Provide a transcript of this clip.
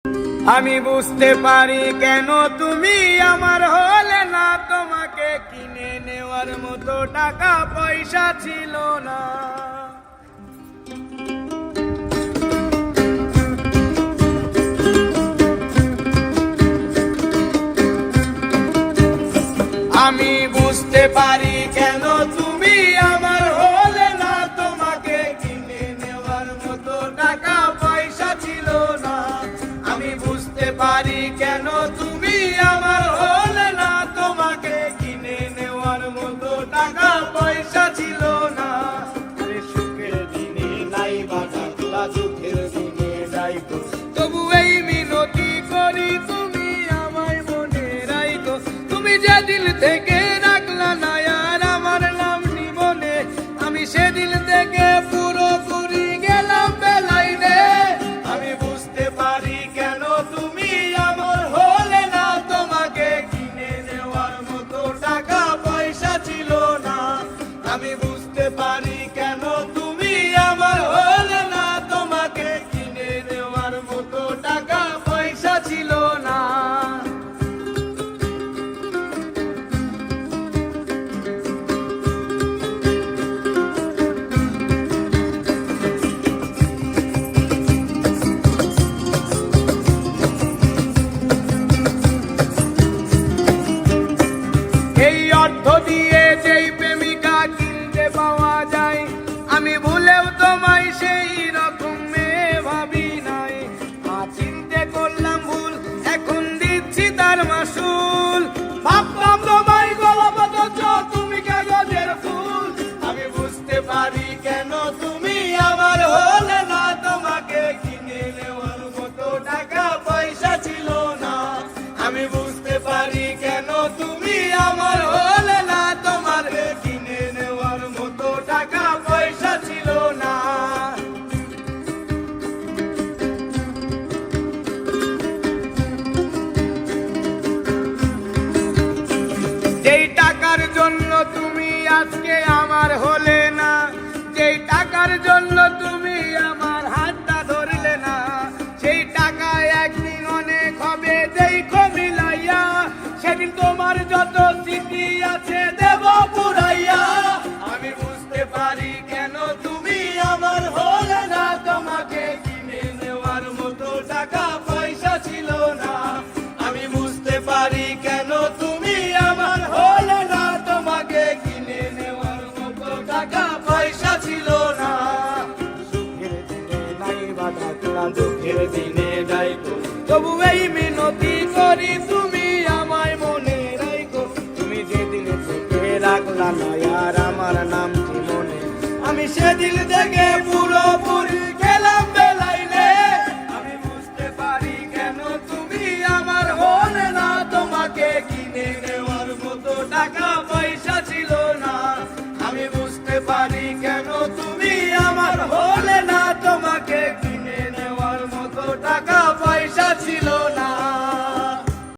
আমি বুঝতে পারি কেন তুমি আমার হলে না, তোমাকে কিনে নেওয়ার মতো টাকা পয়সা ছিল না। আমি বুঝতে পারি কেন তুমি আমার হলে না, তোমাকে কিনে নেওয়ার মতো টাকা পয়সা ছিল না। আমি বুঝতে পারি কেন তুমি আমার হলে না, তোমাকে কিনে নেওয়ার মতো টাকা পয়সা ছিল না। সুখের দিনে নাই বা টাকা, দুঃখের দিনে নাই, তবু এই মিনতি করি তুমি আমায় মনে রাখো। তুমি যে দিল থেকে রাখলা না আর আমার নাম জীবনে, আমি সেদিন থেকে পুরোপুরি গেলাম বেলাইনে। আমি বুঝতে পারি কেন তুমি আমার হলে না, তোমাকে কিনে নেওয়ার মতো টাকা পয়সা ছিল না। আমি বুঝতে পারি কেন তুমি আমার হলে না, তোমাকে কিনে নেওয়ার মতো টাকা পয়সা ছিল না। এই অর্থ দিয়ে যেই প্রেমিকা কিনতে পাওয়া যায়, আমি ভুলেও তোমায় সেই রকম মেয়ে ভাবি নাই। চিনতে করলাম ভুল, এখন দিচ্ছি তার মাসুল। ভাবতাম তোমায় গোলাপত, তুমি কাগজের ফুল। আমি বুঝতে পারি কেন তুমি আমার হলে না, তোমাকে কিনে নেওয়ার মতো টাকা পয়সা ছিল না। আমি বুঝতে পারি কেন তুমি আমার হলে না, তোমার কিনে নেওয়ার মতো টাকা পয়সা ছিল না। যেই টাকার জন্য তুমি আজকে আমার হলে না, যেই টাকার জন্য তুমি আমার হাতটা ধরলে না, সেই টাকা একদিন অনেক হবে দেখো মিলাইয়া। সেদিন তোমার যত স্মৃতি আছে দেব পুরাইয়া। আমি বুঝতে পারি কেন তুমি আমার হলে না, তোমাকে কিনে নেওয়ার মতো টাকা পয়সা ছিল না। আমি বুঝতে পারি কেন তুমি আমার হলে না, তোমাকে কিনে নেওয়ার মতো টাকা পয়সা ছিল না। সুখের দিনে নাই বা টাকা, দুঃখের দিনে নাই, তবু এই মিনতি করি তুমি আমায় মনে রাখো। তুমি যে দিল থেকে রাখলা না আর আমার নাম জীবনে, আমি সেদিন থেকে পুরোপুরি গেলাম বেলাইনে। আমি বুঝতে পারি কেন তুমি আমার হলে না, তোমাকে কিনে নেওয়ার মতো টাকা পয়সা ছিল না। আমি বুঝতে পারি কেন তুমি